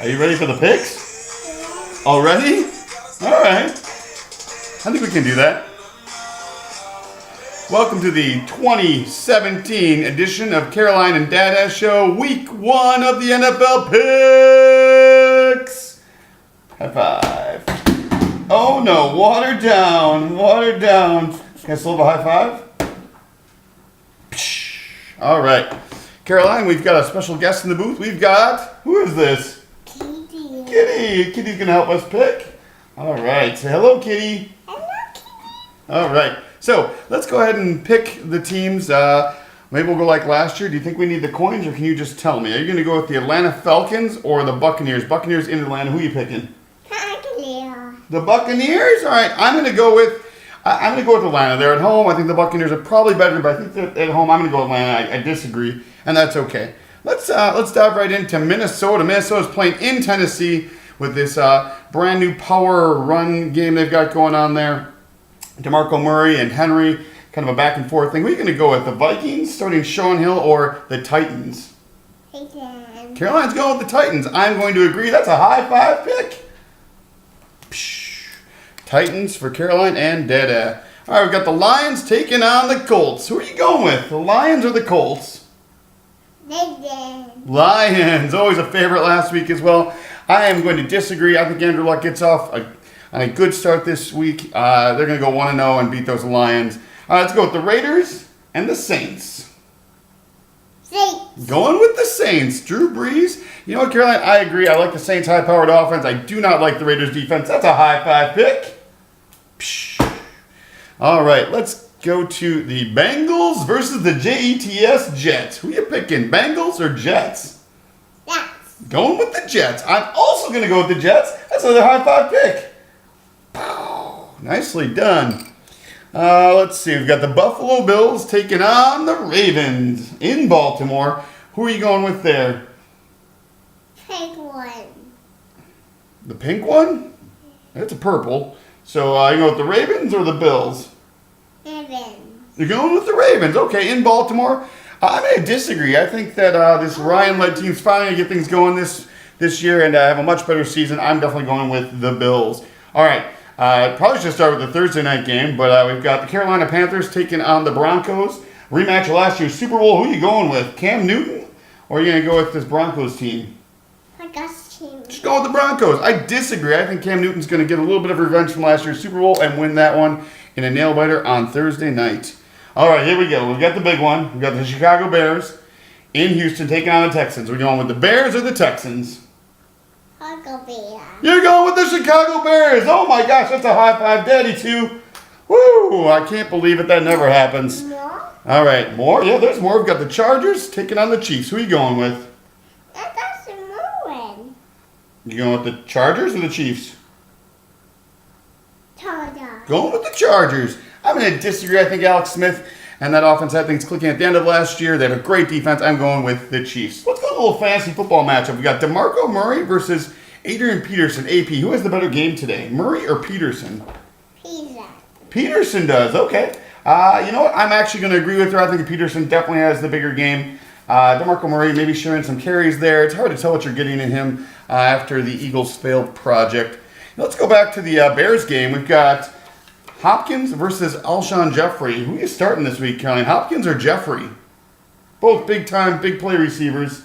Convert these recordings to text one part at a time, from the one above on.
Are you ready for the picks? Already? All right. I think we can do that. Welcome to the 2017 edition of Caroline and Dada Show, Week 1 of the NFL Picks. High five. Oh no, watered down, watered down. Can I still have a high five? All right. Caroline, we've got a special guest in the booth. We've got, who is this? Kitty. Kitty. Kitty's going to help us pick. All right. Say hello, Kitty. Hello, Kitty. All right. So let's go ahead and pick the teams. Maybe we'll go like last year. Do you think we need the coins, or can you just tell me? Are you going to go with the Atlanta Falcons or the Buccaneers? Buccaneers in Atlanta. Who are you picking? Buccaneers. The Buccaneers? All right. I'm going to go with Atlanta. They're at home. I think the Buccaneers are probably better, but I think they're at home. I'm going to go with Atlanta. I disagree, and that's okay. Let's dive right into Minnesota. Minnesota's playing in Tennessee with this brand new power run game they've got going on there. DeMarco Murray and Henry, kind of a back and forth thing. Who are you going to go with? The Vikings starting Sean Hill or the Titans? Titans. Caroline's going with the Titans. I'm going to agree. That's a high five pick. Titans for Caroline and Dada. All right, we've got the Lions taking on the Colts. Who are you going with? The Lions or the Colts? Lions. Lions. Always a favorite last week as well. I am going to disagree. I think Andrew Luck gets off on a good start this week. They're going to go 1-0 and beat those Lions. All right, let's go with the Raiders and the Saints. Saints. Going with the Saints. Drew Brees. You know what, Caroline? I agree. I like the Saints' high-powered offense. I do not like the Raiders' defense. That's a high-five pick. All right, let's go to the Bengals versus the Jets. Jets. Who are you picking, Bengals or Jets? Jets. Going with the Jets. I'm also going to go with the Jets. That's another high-five pick. Nicely done. Let's see. We've got the Buffalo Bills taking on the Ravens in Baltimore. Who are you going with there? Pink one. The pink one? That's a purple. So you go with the Ravens or the Bills? Ravens. You're going with the Ravens. Okay, in Baltimore. I'm going to disagree. I think that this Ryan-led team's finally going to get things going this year and have a much better season. I'm definitely going with the Bills. All right. Probably should start with the Thursday night game, but we've got the Carolina Panthers taking on the Broncos. Rematch of last year's Super Bowl. Who are you going with? Cam Newton? Or are you going to go with this Broncos team? I got team. Just go with the Broncos. I disagree. I think Cam Newton's going to get a little bit of revenge from last year's Super Bowl and win that one in a nail-biter on Thursday night. All right, here we go. We've got the big one. We've got the Chicago Bears in Houston taking on the Texans. We're going with the Bears or the Texans? I go Bears. You're going with the Chicago Bears. Oh, my gosh. That's a high-five, Daddy, too. Woo! I can't believe it. That never happens. No. All right, more? Yeah, there's more. We've got the Chargers taking on the Chiefs. Who are you going with? I got some more. You going with the Chargers or the Chiefs? Tada. Going with the Chargers. I'm going to disagree. I think Alex Smith and that offense had things clicking at the end of last year. They have a great defense. I'm going with the Chiefs. Let's go to a little fantasy football matchup. We got DeMarco Murray versus Adrian Peterson. AP, who has the better game today? Murray or Peterson? Pizza. Peterson does. Okay. You know what? I'm actually going to agree with her. I think Peterson definitely has the bigger game. DeMarco Murray maybe sharing some carries there. It's hard to tell what you're getting in him after the Eagles' failed project. Let's go back to the Bears game. We've got Hopkins versus Alshon Jeffrey. Who are you starting this week, Caroline? Hopkins or Jeffrey? Both big-time, big play receivers.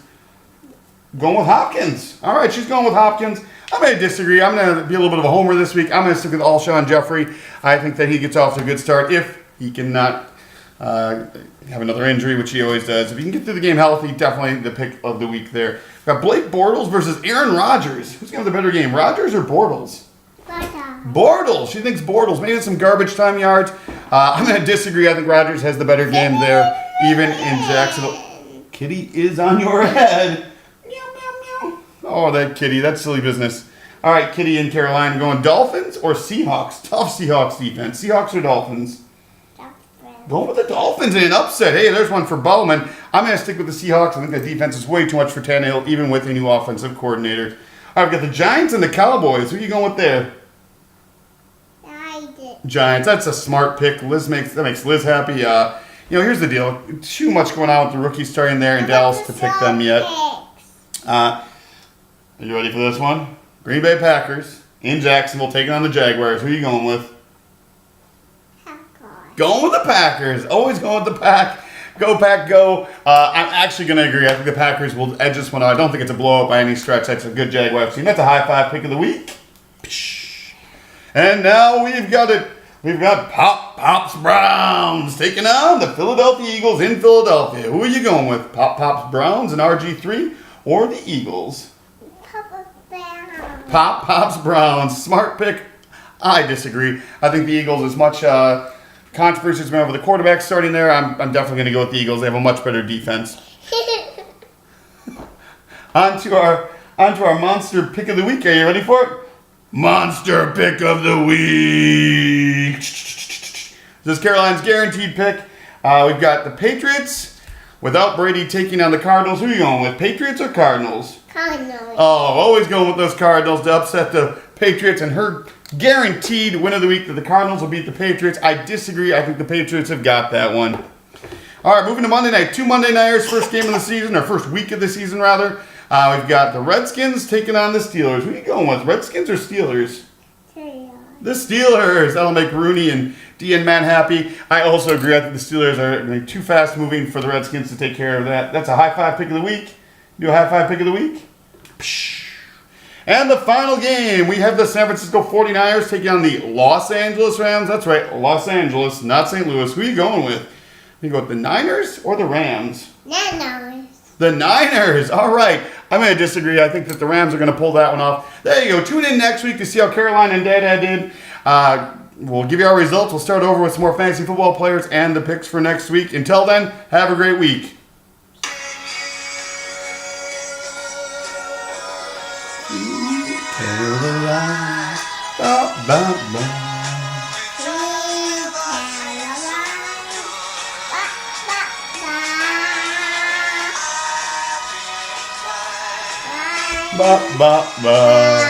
Going with Hopkins. All right, she's going with Hopkins. I'm going to disagree. I'm going to be a little bit of a homer this week. I'm going to stick with Alshon Jeffrey. I think that he gets off to a good start if he cannot have another injury, which he always does. If he can get through the game healthy, definitely the pick of the week there. We've got Blake Bortles versus Aaron Rodgers. Who's going to have the better game, Rodgers or Bortles? Bortles. She thinks Bortles. Maybe it's some garbage time yards. I'm going to disagree. I think Rodgers has the better game there, even in Jacksonville. Kitty is on your head. Meow, meow, meow. Oh, that kitty. That's silly business. All right, Kitty and Caroline going Dolphins or Seahawks? Tough Seahawks defense. Seahawks or Dolphins? Going with the Dolphins in an upset. Hey, there's one for Bowman. I'm going to stick with the Seahawks. I think the defense is way too much for Tannehill, even with a new offensive coordinator. All right, we've got the Giants and the Cowboys. Who are you going with there? Giants. That's a smart pick. That makes Liz happy. Here's the deal. Too much going on with the rookies starting there in Dallas to pick them yet. Are you ready for this one? Green Bay Packers in Jacksonville taking on the Jaguars. Who are you going with? Going with the Packers. Always going with the Pack. Go, Pack, go. I'm actually going to agree. I think the Packers will edge this one out. I don't think it's a blowout by any stretch. That's a good Jaguars team. That's a high five pick of the week. And now we've got it. We've got Pops Browns taking on the Philadelphia Eagles in Philadelphia. Who are you going with? Pops Browns and RG3 or the Eagles? Papa Brown. Pops Browns. Smart pick. I disagree. I think the Eagles, as much controversy has been over the quarterback starting there, I'm definitely going to go with the Eagles. They have a much better defense. On to our monster pick of the week. Are you ready for it? Monster pick of the week. This is Caroline's guaranteed pick. We've got the Patriots without Brady taking on the Cardinals. Who are you going with? Patriots or Cardinals? Cardinals. Oh, always going with those Cardinals to upset the Patriots, and her guaranteed win of the week that the Cardinals will beat the Patriots. I disagree. I think the Patriots have got that one. All right, moving to Monday night. 2 Monday Nighters, first game of the season, or first week of the season, rather. We've got the Redskins taking on the Steelers. Who are you going with, Redskins or Steelers? The Steelers. That'll make Rooney and D and Matt happy. I also agree. I think the Steelers are too fast moving for the Redskins to take care of that. That's a high five pick of the week. Do a high five pick of the week. And the final game, we have the San Francisco 49ers taking on the Los Angeles Rams. That's right, Los Angeles, not St. Louis. Who are you going with? You go with the Niners or the Rams? Niners. The Niners. All right. I'm going to disagree. I think that the Rams are going to pull that one off. There you go. Tune in next week to see how Caroline and Dada did. We'll give you our results. We'll start over with some more fantasy football players and the picks for next week. Until then, have a great week. Caroline. Ba, ba, ba. Ba, ba, ba.